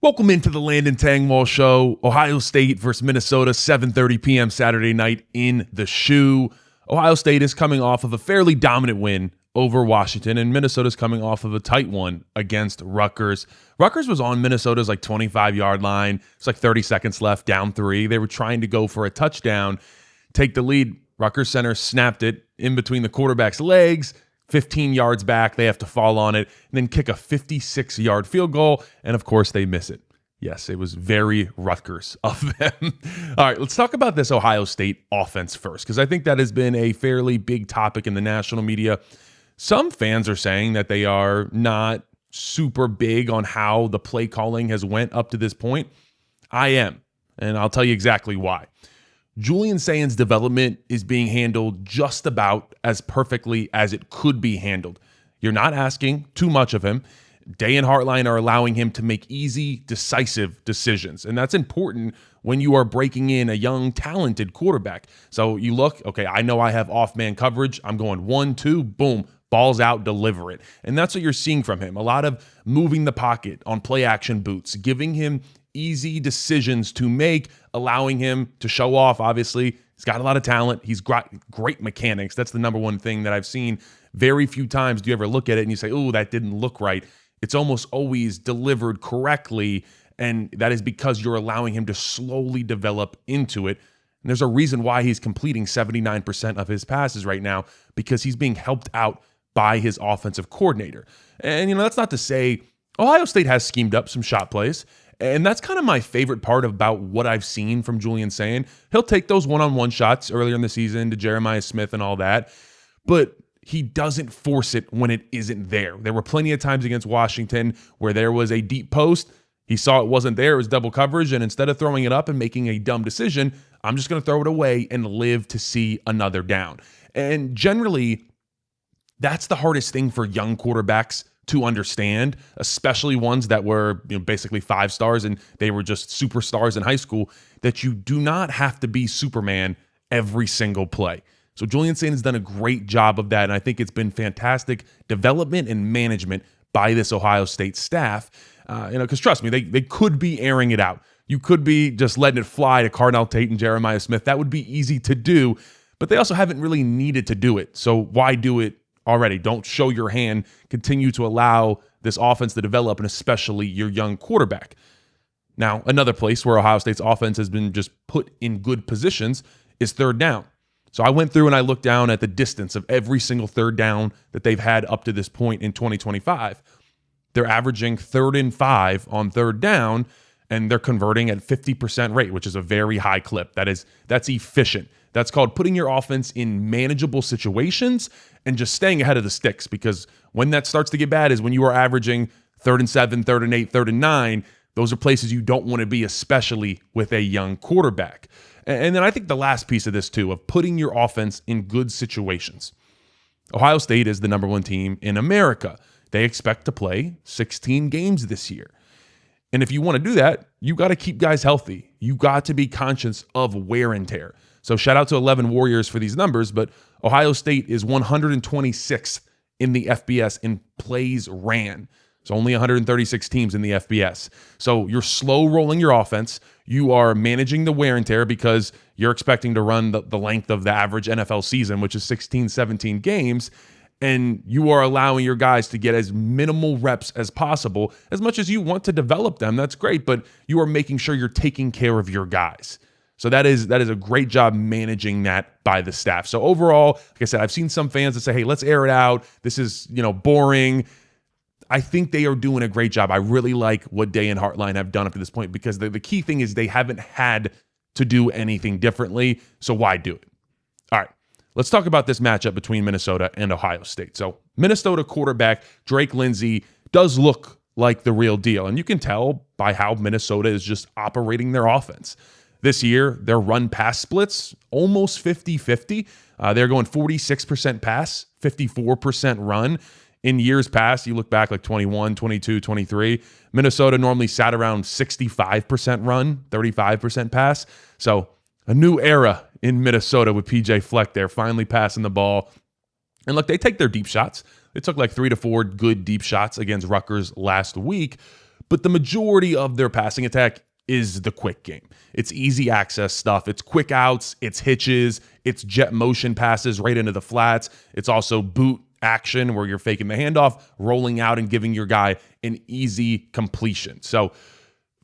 Welcome into the Landon Tengwall Show. Ohio State versus Minnesota, 7:30 p.m. Saturday night in the Shoe. Ohio State is coming off of a fairly dominant win over Washington, and Minnesota's coming off of a tight one against Rutgers. Rutgers was on Minnesota's 25-yard line. It's 30 seconds left, down 3. They were trying to go for a touchdown, take the lead. Rutgers center snapped it in between the quarterback's legs. 15 yards back, they have to fall on it, and then kick a 56-yard field goal, and of course they miss it. Yes, it was very Rutgers of them. All right, let's talk about this Ohio State offense first, because I think that has been a fairly big topic in the national media. Some fans are saying that they are not super big on how the play calling has went up to this point. I am, and I'll tell you exactly why. Julian Sayin's development is being handled just about as perfectly as it could be handled. You're not asking too much of him. Day and Hartline are allowing him to make easy, decisive decisions. And that's important when you are breaking in a young, talented quarterback. So you look, okay, I know I have off-man coverage. I'm going 1-2, boom, balls out, deliver it. And that's what you're seeing from him. A lot of moving the pocket on play-action boots, giving him easy decisions to make, allowing him to show off. Obviously, he's got a lot of talent. He's got great mechanics. That's the number one thing that I've seen. Very few times do you ever look at it and you say, oh, that didn't look right. It's almost always delivered correctly, and that is because you're allowing him to slowly develop into it. And there's a reason why he's completing 79% of his passes right now, because he's being helped out by his offensive coordinator. And, that's not to say Ohio State has schemed up some shot plays. And that's kind of my favorite part about what I've seen from Julian Sayin. He'll take those one-on-one shots earlier in the season to Jeremiah Smith and all that, but he doesn't force it when it isn't there. There were plenty of times against Washington where there was a deep post. He saw it wasn't there. It was double coverage, and instead of throwing it up and making a dumb decision, I'm just going to throw it away and live to see another down. And generally, that's the hardest thing for young quarterbacks to understand, especially ones that were basically 5 stars and they were just superstars in high school, that you do not have to be Superman every single play. So Julian Sayin has done a great job of that, and I think it's been fantastic development and management by this Ohio State staff. Because trust me, they could be airing it out. You could be just letting it fly to Cardinal Tate and Jeremiah Smith. That would be easy to do, but they also haven't really needed to do it. So why do it already? Don't show your hand. Continue to allow this offense to develop, and especially your young quarterback. Now, another place where Ohio State's offense has been just put in good positions is third down. So I went through and I looked down at the distance of every single third down that they've had up to this point in 2025. They're averaging 3rd and 5 on third down, and they're converting at 50% rate, which is a very high clip. That's efficient. That's called putting your offense in manageable situations and just staying ahead of the sticks, because when that starts to get bad is when you are averaging 3rd and 7, 3rd and 8, 3rd and 9. Those are places you don't want to be, especially with a young quarterback. And then I think the last piece of this too, of putting your offense in good situations. Ohio State is the number 1 team in America. They expect to play 16 games this year. And if you want to do that, you got to keep guys healthy. You got to be conscious of wear and tear. So shout out to 11 Warriors for these numbers, but Ohio State is 126th in the FBS in plays ran. It's only 136 teams in the FBS. So you're slow rolling your offense. You are managing the wear and tear because you're expecting to run the length of the average NFL season, which is 16, 17 games. And you are allowing your guys to get as minimal reps as possible. As much as you want to develop them, that's great, but you are making sure you're taking care of your guys. So that is a great job managing that by the staff. So overall, like I said, I've seen some fans that say, hey, let's air it out. This is, boring. I think they are doing a great job. I really like what Day and Hartline have done up to this point, because the key thing is they haven't had to do anything differently. So why do it? All right, let's talk about this matchup between Minnesota and Ohio State. So Minnesota quarterback Drake Lindsey does look like the real deal. And you can tell by how Minnesota is just operating their offense. This year, their run-pass splits, almost 50-50. They're going 46% pass, 54% run. In years past, you look back like 21, 22, 23, Minnesota normally sat around 65% run, 35% pass. So a new era in Minnesota with PJ Fleck there, finally passing the ball. And look, they take their deep shots. They took like 3 to 4 good deep shots against Rutgers last week. but the majority of their passing attack is the quick game. It's easy access stuff. It's quick outs, it's hitches, it's jet motion passes right into the flats. It's also boot action where you're faking the handoff, rolling out and giving your guy an easy completion. So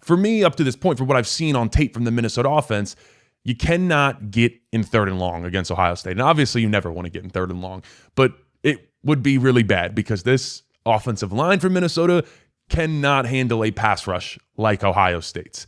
for me, up to this point, for what I've seen on tape from the Minnesota offense, you cannot get in 3rd and long against Ohio State. And obviously you never want to get in 3rd and long, but it would be really bad because this offensive line for Minnesota cannot handle a pass rush like Ohio State's.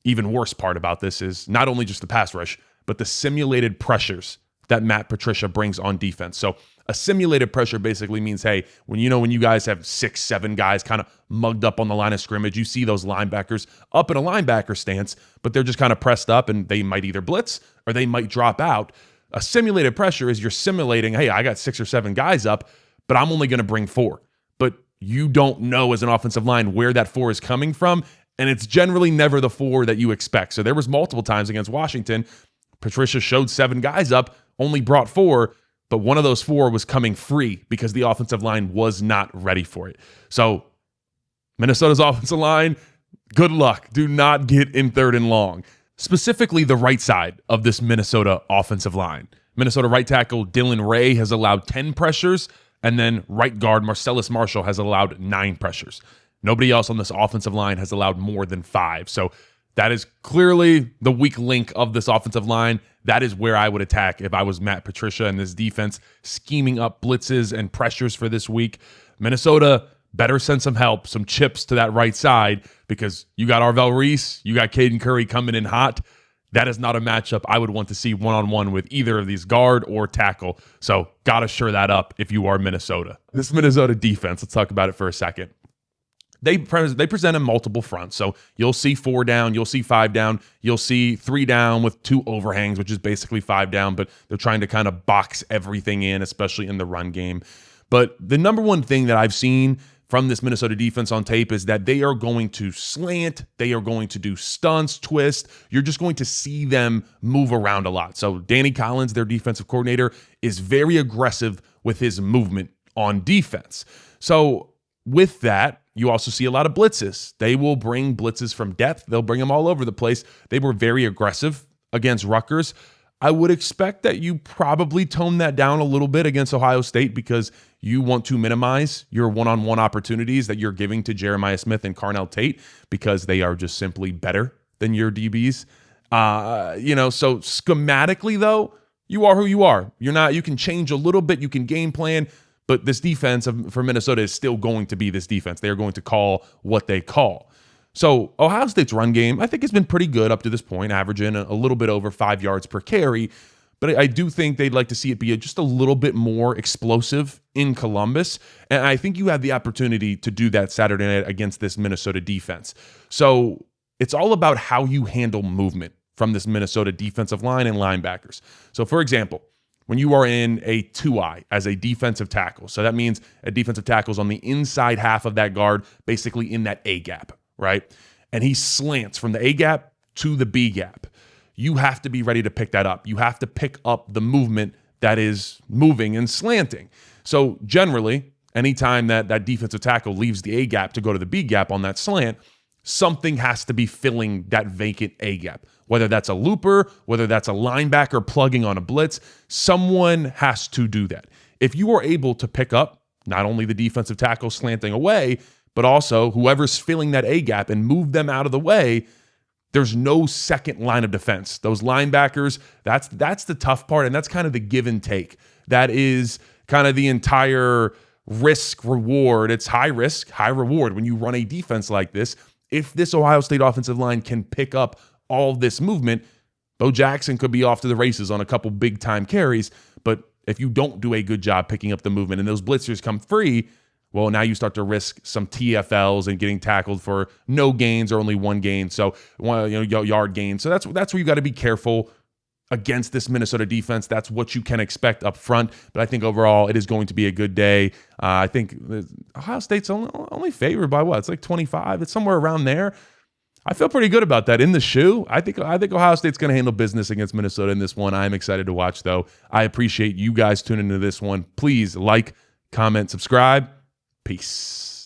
Even worse part about this is not only just the pass rush, but the simulated pressures that Matt Patricia brings on defense. So a simulated pressure basically means, hey, when you guys have 6, 7 guys kind of mugged up on the line of scrimmage, you see those linebackers up in a linebacker stance, but they're just kind of pressed up and they might either blitz or they might drop out. A simulated pressure is you're simulating, hey, I got 6 or 7 guys up, but I'm only going to bring 4. But you don't know as an offensive line where that 4 is coming from, and it's generally never the 4 that you expect. So there was multiple times against Washington, Patricia showed 7 guys up, only brought 4, but one of those 4 was coming free because the offensive line was not ready for it. So Minnesota's offensive line, good luck. Do not get in 3rd and long. Specifically the right side of this Minnesota offensive line. Minnesota right tackle Dylan Ray has allowed 10 pressures, and then right guard Marcellus Marshall has allowed 9 pressures. Nobody else on this offensive line has allowed more than 5. So that is clearly the weak link of this offensive line. That is where I would attack if I was Matt Patricia and this defense scheming up blitzes and pressures for this week. Minnesota better send some help, some chips to that right side because you got Arvell Reese, you got Caden Curry coming in hot. That is not a matchup I would want to see one-on-one with either of these guard or tackle. So got to shore that up if you are Minnesota. This Minnesota defense, let's talk about it for a second. They present in multiple fronts. So you'll see 4 down, you'll see 5 down, you'll see 3 down with 2 overhangs, which is basically 5 down, but they're trying to kind of box everything in, especially in the run game. But the number one thing that I've seen from this Minnesota defense on tape is that they are going to slant, they are going to do stunts, twist. You're just going to see them move around a lot. So Danny Collins, their defensive coordinator, is very aggressive with his movement on defense. So with that, you also see a lot of blitzes. They will bring blitzes from depth. They'll bring them all over the place. They were very aggressive against Rutgers. I would expect that you probably tone that down a little bit against Ohio State because you want to minimize your one-on-one opportunities that you're giving to Jeremiah Smith and Carnell Tate because they are just simply better than your DBs. So schematically, though, you are who you are. You can change a little bit. You can game plan. But this defense for Minnesota is still going to be this defense. They are going to call what they call. So Ohio State's run game, I think, has been pretty good up to this point, averaging a little bit over 5 yards per carry. But I do think they'd like to see it be just a little bit more explosive in Columbus. And I think you have the opportunity to do that Saturday night against this Minnesota defense. So it's all about how you handle movement from this Minnesota defensive line and linebackers. So, for example, when you are in a 2-eye as a defensive tackle. So that means a defensive tackle is on the inside half of that guard, basically in that A gap, right? And he slants from the A gap to the B gap. You have to be ready to pick that up. You have to pick up the movement that is moving and slanting. So generally, anytime that defensive tackle leaves the A gap to go to the B gap on that slant, something has to be filling that vacant A gap. Whether that's a looper, whether that's a linebacker plugging on a blitz, someone has to do that. If you are able to pick up not only the defensive tackle slanting away, but also whoever's filling that A gap and move them out of the way, there's no second line of defense. Those linebackers, that's the tough part, and that's kind of the give and take. That is kind of the entire risk reward. It's high risk, high reward when you run a defense like this. If this Ohio State offensive line can pick up all of this movement, Bo Jackson could be off to the races on a couple big-time carries. But if you don't do a good job picking up the movement and those blitzers come free, well, now you start to risk some TFLs and getting tackled for no gains or only 1 gain, so yard gain. So that's where you got to be careful against this Minnesota defense. That's what you can expect up front. But I think overall it is going to be a good day. I think Ohio State's only favored by what? It's like 25. It's somewhere around there. I feel pretty good about that in the shoe. I think Ohio State's going to handle business against Minnesota in this one. I'm excited to watch, though. I appreciate you guys tuning into this one. Please like, comment, subscribe. Peace.